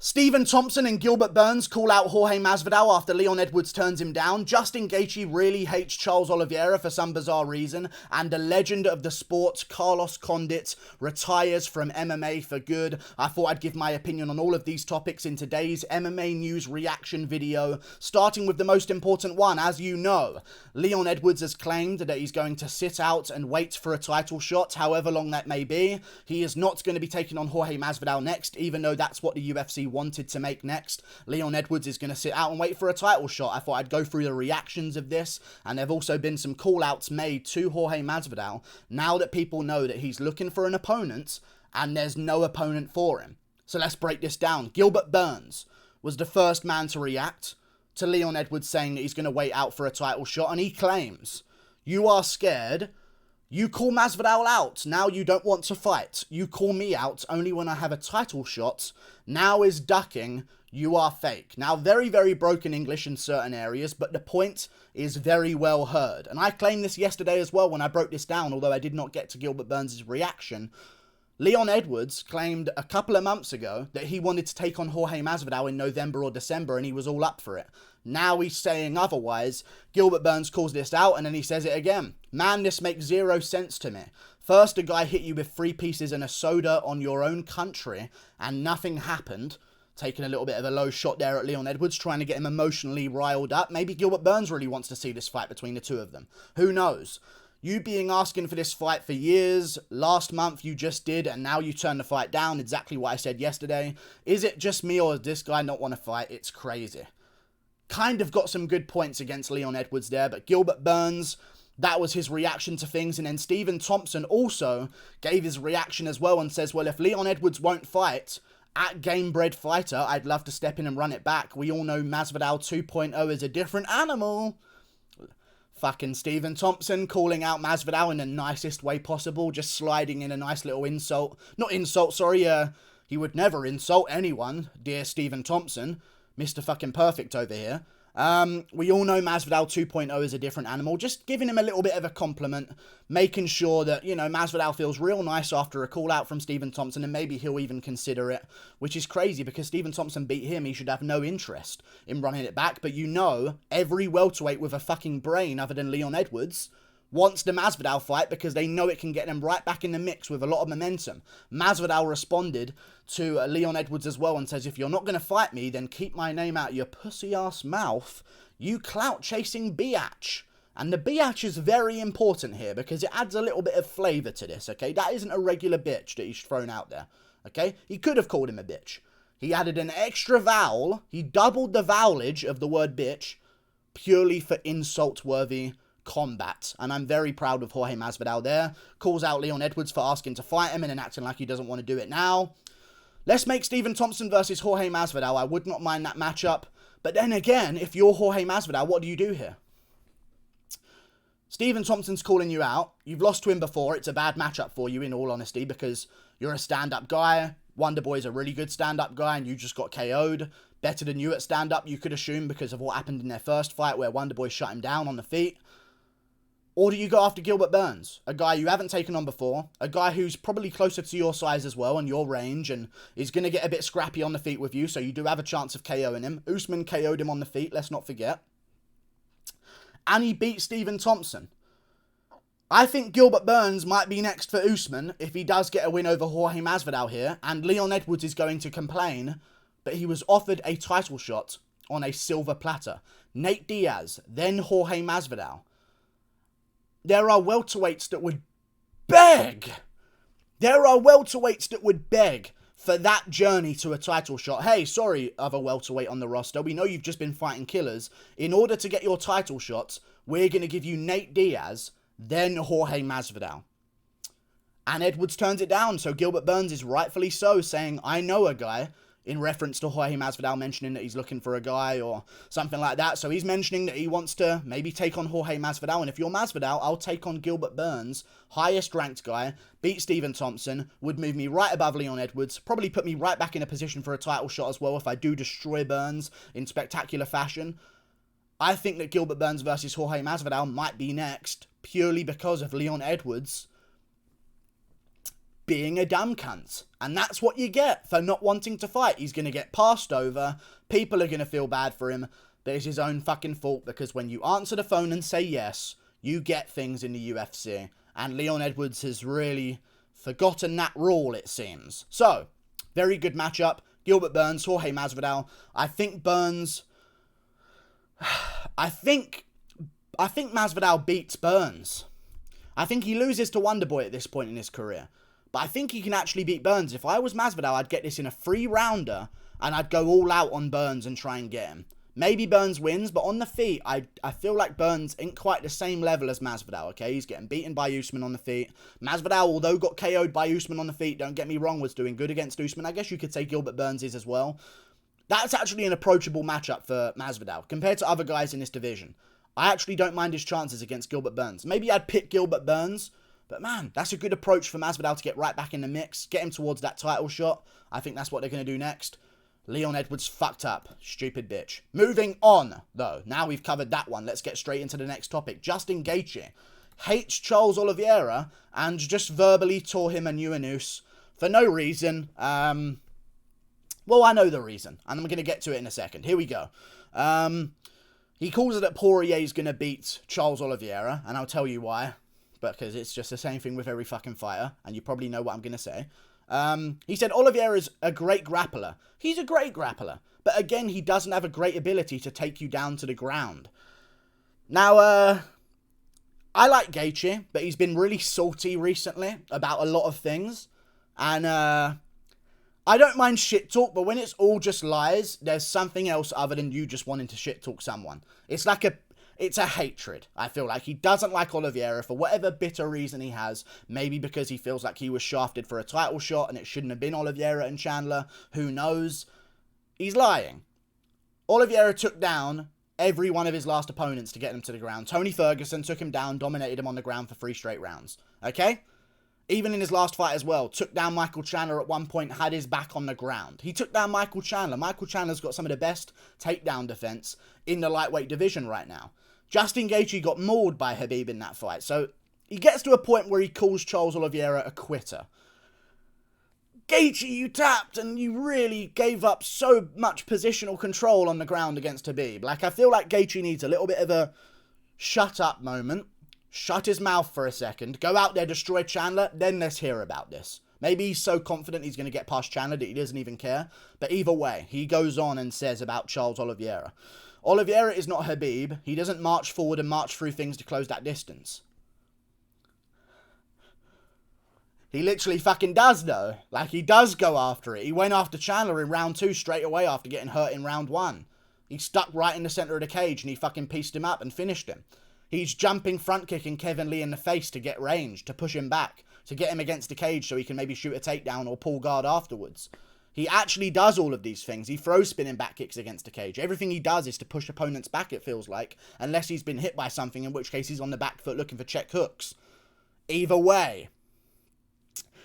Stephen Thompson and Gilbert Burns call out Jorge Masvidal after Leon Edwards turns him down. Justin Gaethje really hates Charles Oliveira for some bizarre reason. And the legend of the sport, Carlos Condit, retires from MMA for good. I thought I'd give my opinion on all of these topics in today's MMA news reaction video, starting with the most important one. As you know, Leon Edwards has claimed that he's going to sit out and wait for a title shot, however long that may be. He is not going to be taking on Jorge Masvidal next, even though that's what the UFC wanted to make next. Leon Edwards is going to sit out and wait for a title shot. I thought I'd go through the reactions of this, and there have also been some call-outs made to Jorge Masvidal now that people know that he's looking for an opponent and there's no opponent for him. So let's break this down. Gilbert Burns was the first man to react to Leon Edwards saying that he's going to wait out for a title shot, and he claims, "You are scared. You call Masvidal out. Now you don't want to fight. You call me out only when I have a title shot. Now is ducking. You are fake." Now, very, very broken English in certain areas, but the point is very well heard. And I claimed this yesterday as well when I broke this down, although I did not get to Gilbert Burns' reaction. Leon Edwards claimed a couple of months ago that he wanted to take on Jorge Masvidal in November or December, and he was all up for it. Now he's saying otherwise. Gilbert Burns calls this out, and then he says it again. "Man, this makes zero sense to me. First, a guy hit you with 3 pieces and a soda on your own country, and nothing happened." Taking a little bit of a low shot there at Leon Edwards, trying to get him emotionally riled up. Maybe Gilbert Burns really wants to see this fight between the two of them. Who knows? You being asking for this fight for years, last month you just did, and now you turn the fight down, exactly what I said yesterday. Is it just me, or does this guy not want to fight? It's crazy. Kind of got some good points against Leon Edwards there, but Gilbert Burns, that was his reaction to things. And then Stephen Thompson also gave his reaction as well and says, well, if Leon Edwards won't fight at Game Bred Fighter, I'd love to step in and run it back. We all know Masvidal 2.0 is a different animal. Fucking Stephen Thompson calling out Masvidal in the nicest way possible, just sliding in a nice little insult. Not insult, sorry, he would never insult anyone, dear Stephen Thompson. Mr. fucking Perfect over here. We all know Masvidal 2.0 is a different animal. Just giving him a little bit of a compliment, making sure that, you know, Masvidal feels real nice after a call out from Stephen Thompson, and maybe he'll even consider it, which is crazy because Stephen Thompson beat him. He should have no interest in running it back, but you know, every welterweight with a fucking brain other than Leon Edwards wants the Masvidal fight because they know it can get them right back in the mix with a lot of momentum. Masvidal responded to Leon Edwards as well and says, if you're not going to fight me, then keep my name out of your pussy-ass mouth, you clout-chasing biatch. And the biatch is very important here because it adds a little bit of flavour to this, okay? That isn't a regular bitch that he's thrown out there, okay? He could have called him a bitch. He added an extra vowel. He doubled the vowelage of the word bitch purely for insult-worthy combat, and I'm very proud of Jorge Masvidal there. Calls out Leon Edwards for asking to fight him and then acting like he doesn't want to do it now. Let's make Stephen Thompson versus Jorge Masvidal. I would not mind that matchup, but then again, if you're Jorge Masvidal, what do you do here? Stephen Thompson's calling you out. You've lost to him before. It's a bad matchup for you, in all honesty, because you're a stand-up guy. Wonderboy's a really good stand-up guy, and you just got KO'd. Better than you at stand-up, you could assume, because of what happened in their first fight where Wonderboy shut him down on the feet. Or do you go after Gilbert Burns, a guy you haven't taken on before, a guy who's probably closer to your size as well and your range, and is going to get a bit scrappy on the feet with you, so you do have a chance of KOing him. Usman KO'd him on the feet, let's not forget. And he beat Stephen Thompson. I think Gilbert Burns might be next for Usman if he does get a win over Jorge Masvidal here, and Leon Edwards is going to complain, but he was offered a title shot on a silver platter. Nate Diaz, then Jorge Masvidal. There are welterweights that would beg. There are welterweights that would beg for that journey to a title shot. Hey, sorry, other welterweight on the roster. We know you've just been fighting killers. In order to get your title shots, we're going to give you Nate Diaz, then Jorge Masvidal. And Edwards turns it down, so Gilbert Burns is rightfully so saying, I know a guy, in reference to Jorge Masvidal mentioning that he's looking for a guy or something like that. So he's mentioning that he wants to maybe take on Jorge Masvidal. And if you're Masvidal, I'll take on Gilbert Burns, highest ranked guy, beat Stephen Thompson, would move me right above Leon Edwards, probably put me right back in a position for a title shot as well if I do destroy Burns in spectacular fashion. I think that Gilbert Burns versus Jorge Masvidal might be next, purely because of Leon Edwards being a dumb cunt. And that's what you get for not wanting to fight. He's going to get passed over. People are going to feel bad for him. But it's his own fucking fault, because when you answer the phone and say yes, you get things in the UFC. And Leon Edwards has really forgotten that rule, it seems. So, very good matchup. Gilbert Burns, Jorge Masvidal. I think Burns... I think Masvidal beats Burns. I think he loses to Wonderboy at this point in his career. But I think he can actually beat Burns. If I was Masvidal, I'd get this in a 3-rounder, and I'd go all out on Burns and try and get him. Maybe Burns wins, but on the feet, I feel like Burns ain't quite the same level as Masvidal, okay? He's getting beaten by Usman on the feet. Masvidal, although got KO'd by Usman on the feet, don't get me wrong, was doing good against Usman. I guess you could say Gilbert Burns is as well. That's actually an approachable matchup for Masvidal, compared to other guys in this division. I actually don't mind his chances against Gilbert Burns. Maybe I'd pick Gilbert Burns, but man, that's a good approach for Masvidal to get right back in the mix, get him towards that title shot. I think that's what they're going to do next. Leon Edwards fucked up. Stupid bitch. Moving on, though. Now we've covered that one. Let's get straight into the next topic. Justin Gaethje hates Charles Oliveira and just verbally tore him a new noose for no reason. Well, I know the reason, and I'm going to get to it in a second. Here we go. He calls it that Poirier's going to beat Charles Oliveira, and I'll tell you why. Because it's just the same thing with every fucking fighter, and you probably know what I'm going to say. He said Oliveira's a great grappler. He's a great grappler. But again, he doesn't have a great ability to take you down to the ground. Now, I like Gaethje, but he's been really salty recently about a lot of things. And, I don't mind shit talk, but when it's all just lies, there's something else other than you just wanting to shit talk someone. It's a hatred, I feel like. He doesn't like Oliveira for whatever bitter reason he has. Maybe because he feels like he was shafted for a title shot and it shouldn't have been Oliveira and Chandler. Who knows? He's lying. Oliveira took down every one of his last opponents to get him to the ground. Tony Ferguson took him down, dominated him on the ground for 3 straight rounds. Okay? Even in his last fight as well, took down Michael Chandler at one point, had his back on the ground. He took down Michael Chandler. Michael Chandler's got some of the best takedown defense in the lightweight division right now. Justin Gaethje got mauled by Khabib in that fight. So he gets to a point where he calls Charles Oliveira a quitter. Gaethje, you tapped and you really gave up so much positional control on the ground against Khabib. Like, I feel like Gaethje needs a little bit of a shut up moment. Shut his mouth for a second. Go out there, destroy Chandler. Then let's hear about this. Maybe he's so confident he's going to get past Chandler that he doesn't even care. But either way, he goes on and says about Charles Oliveira. Oliveira is not Khabib. He doesn't march forward and march through things to close that distance. He literally fucking does, though. Like, he does go after it. He went after Chandler in round 2 straight away after getting hurt in round 1. He stuck right in the center of the cage and he fucking pieced him up and finished him. He's jumping front kicking Kevin Lee in the face to get range, to push him back, to get him against the cage so he can maybe shoot a takedown or pull guard afterwards. He actually does all of these things. He throws spinning back kicks against the cage. Everything he does is to push opponents back, it feels like, unless he's been hit by something, in which case he's on the back foot looking for check hooks. Either way,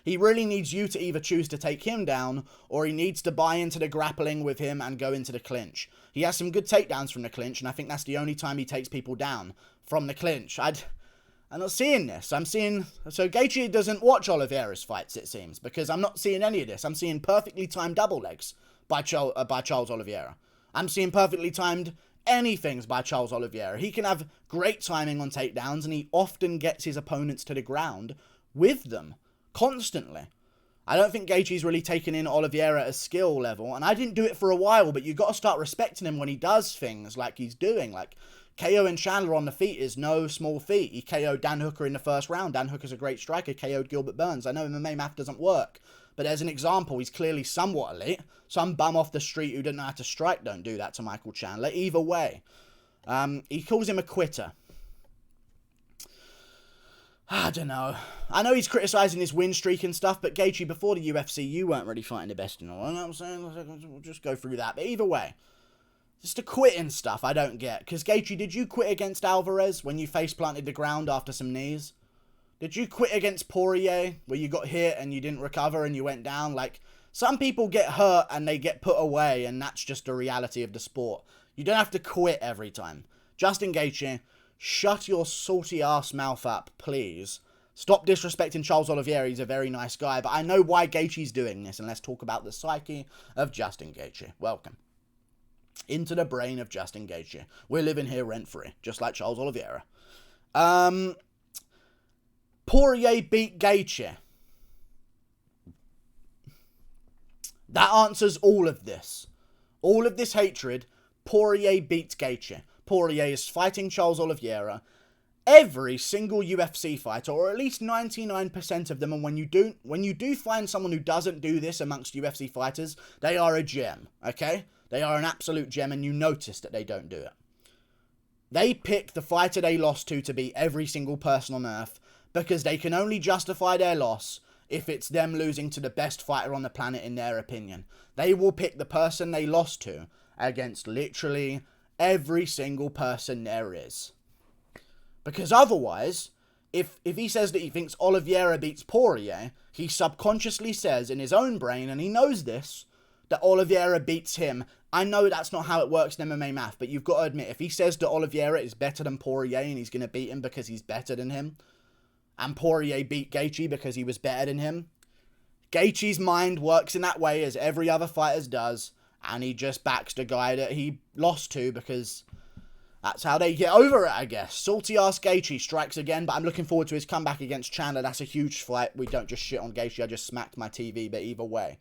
he really needs you to either choose to take him down, or he needs to buy into the grappling with him and go into the clinch. He has some good takedowns from the clinch, and I think that's the only time he takes people down, from the clinch. I'm not seeing this. I'm seeing... So Gaethje doesn't watch Oliveira's fights, it seems, because I'm not seeing any of this. I'm seeing perfectly timed double legs by Charles Oliveira. I'm seeing perfectly timed anythings by Charles Oliveira. He can have great timing on takedowns, and he often gets his opponents to the ground with them. Constantly. I don't think Gaethje's really taken in Oliveira at a skill level, and I didn't do it for a while, but you got to start respecting him when he does things like he's doing. Like, KO and Chandler on the feet is no small feat. He KO'd Dan Hooker in the first round. Dan Hooker's a great striker, KO'd Gilbert Burns. I know MMA math doesn't work, but as an example, he's clearly somewhat elite. Some bum off the street who didn't know how to strike don't do that to Michael Chandler. Either way, he calls him a quitter. I don't know. I know he's criticising his win streak and stuff, but Gaethje, before the UFC, you weren't really fighting the best in all. You know what I'm saying? We'll just go through that. But either way, just the quitting stuff I don't get. Because Gaethje, did you quit against Alvarez when you face planted the ground after some knees? Did you quit against Poirier where you got hit and you didn't recover and you went down? Like, some people get hurt and they get put away, and that's just the reality of the sport. You don't have to quit every time. Justin Gaethje, shut your salty ass mouth up, please, Stop disrespecting Charles Oliveira. He's a very nice guy. But I know why Gaethje's doing this. And let's talk about the psyche of Justin Gaethje. Welcome into the brain of Justin Gaethje. We're living here rent-free, just like Charles Oliveira. Poirier beat Gaethje. That answers all of this. All of this hatred. Poirier beats Gaethje. Poirier is fighting Charles Oliveira. Every single UFC fighter, or at least 99% of them, and when you do find someone who doesn't do this amongst UFC fighters, they are a gem, okay? They are an absolute gem, and you notice that they don't do it. They pick the fighter they lost to beat every single person on earth, because they can only justify their loss if it's them losing to the best fighter on the planet in their opinion. They will pick the person they lost to against literally every single person there is. Because otherwise, if he says that he thinks Oliveira beats Poirier, he subconsciously says in his own brain, and he knows this, that Oliveira beats him. I know that's not how it works in MMA math, but you've got to admit, if he says that Oliveira is better than Poirier and he's going to beat him because he's better than him, and Poirier beat Gaethje because he was better than him, Gaethje's mind works in that way as every other fighter's does, and he just backs the guy that he lost to because that's how they get over it, I guess. Salty-ass Gaethje strikes again, but I'm looking forward to his comeback against Chandler. That's a huge fight. We don't just shit on Gaethje. I just smacked my TV, but either way.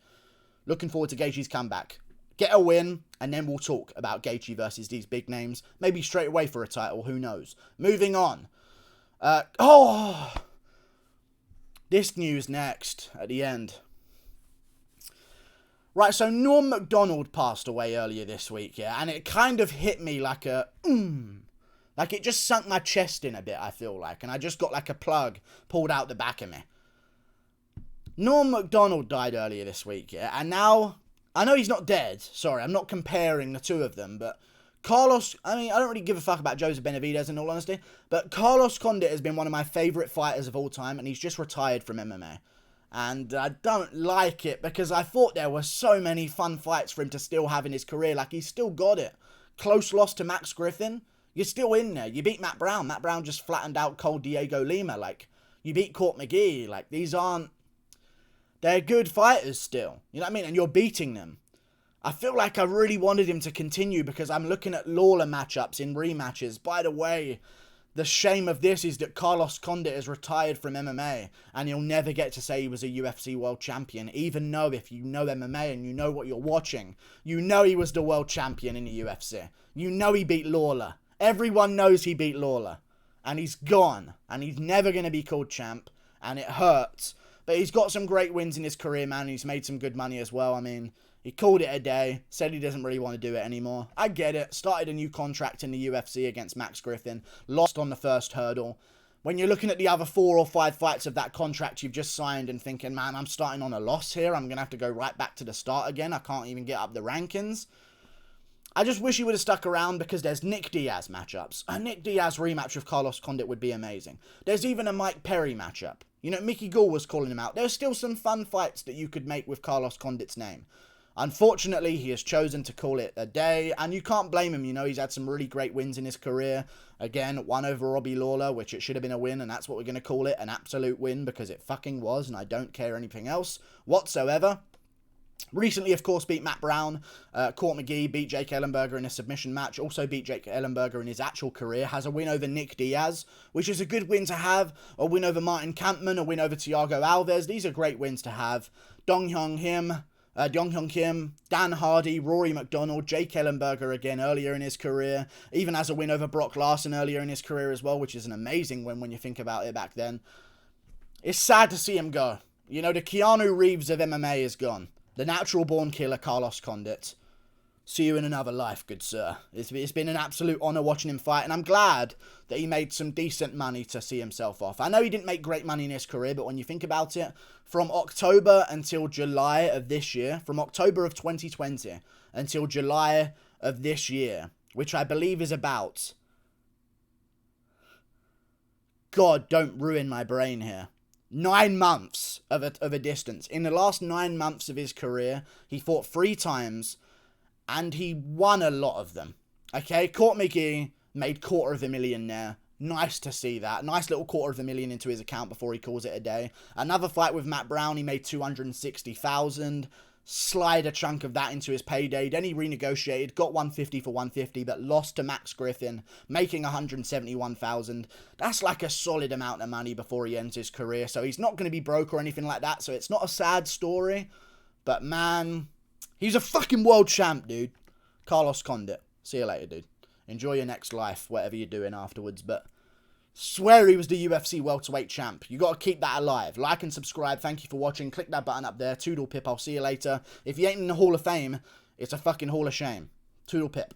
Looking forward to Gaethje's comeback. Get a win, and then we'll talk about Gaethje versus these big names. Maybe straight away for a title, who knows. Moving on. This news next, at the end. Right, so Norm Macdonald passed away earlier this week, yeah, and it kind of hit me like a, like it just sunk my chest in a bit, I feel like, and I just got like a plug pulled out the back of me. Norm Macdonald died earlier this week, yeah, and now, I know he's not dead, sorry, I'm not comparing the two of them, but Carlos, I don't really give a fuck about Joseph Benavidez in all honesty, but Carlos Condit has been one of my favourite fighters of all time, and he's just retired from MMA. And I don't like it because I thought there were so many fun fights for him to still have in his career. Like, he's still got it. Close loss to Max Griffin. You're still in there. You beat Matt Brown. Matt Brown just flattened out cold Diego Lima. Like, you beat Court McGee. Like, these aren't... They're good fighters still. You know what I mean? And you're beating them. I feel like I really wanted him to continue because I'm looking at Lawler matchups in rematches. By the way... The shame of this is that Carlos Condit has retired from MMA and he'll never get to say he was a UFC world champion, even though if you know MMA and you know what you're watching, you know he was the world champion in the UFC. You know he beat Lawler. Everyone knows he beat Lawler. And he's gone. And he's never going to be called champ. And it hurts. But he's got some great wins in his career, man. He's made some good money as well. I mean... He called it a day, said he doesn't really want to do it anymore. I get it. Started a new contract in the UFC against Max Griffin. Lost on the first hurdle. When you're looking at the other 4 or 5 fights of that contract you've just signed and thinking, man, I'm starting on a loss here. I'm going to have to go right back to the start again. I can't even get up the rankings. I just wish he would have stuck around because there's Nick Diaz matchups. A Nick Diaz rematch with Carlos Condit would be amazing. There's even a Mike Perry matchup. You know, Mickey Gall was calling him out. There's still some fun fights that you could make with Carlos Condit's name. Unfortunately, he has chosen to call it a day, and you can't blame him. You know, he's had some really great wins in his career. Again, one over Robbie Lawler, which it should have been a win, and that's what we're going to call it, an absolute win, because it fucking was, and I don't care anything else whatsoever. Recently, of course, beat Matt Brown. Court McGee beat Jake Ellenberger in a submission match. Also beat Jake Ellenberger in his actual career. Has a win over Nick Diaz, which is a good win to have. A win over Martin Kampmann. A win over Thiago Alves. These are great wins to have. Dong Hyun Kim, Dan Hardy, Rory McDonald, Jake Ellenberger again earlier in his career. Even has a win over Brock Larson earlier in his career as well, which is an amazing win when you think about it back then. It's sad to see him go. You know, the Keanu Reeves of MMA is gone. The natural-born killer, Carlos Condit. See you in another life, good sir. It's been an absolute honour watching him fight, and I'm glad that he made some decent money to see himself off. I know he didn't make great money in his career, but when you think about it, from October until July of this year, from October of 2020 until July of this year, which I believe is about... God, don't ruin my brain here. 9 months of a distance. In the last 9 months of his career, he fought 3 times, and he won a lot of them. Okay, Court McGee made $250,000 there. Nice to see that. Nice little $250,000 into his account before he calls it a day. Another fight with Matt Brown, he made $260,000. Slide a chunk of that into his payday. Then he renegotiated, got 150 for 150, but lost to Max Griffin, making 171,000. That's like a solid amount of money before he ends his career. So he's not going to be broke or anything like that. So it's not a sad story. But man, he's a fucking world champ, dude. Carlos Condit. See you later, dude. Enjoy your next life, whatever you're doing afterwards. But swear he was the UFC welterweight champ. You got to keep that alive. Like and subscribe. Thank you for watching. Click that button up there. Toodle pip. I'll see you later. If you ain't in the Hall of Fame, it's a fucking Hall of Shame. Toodle pip.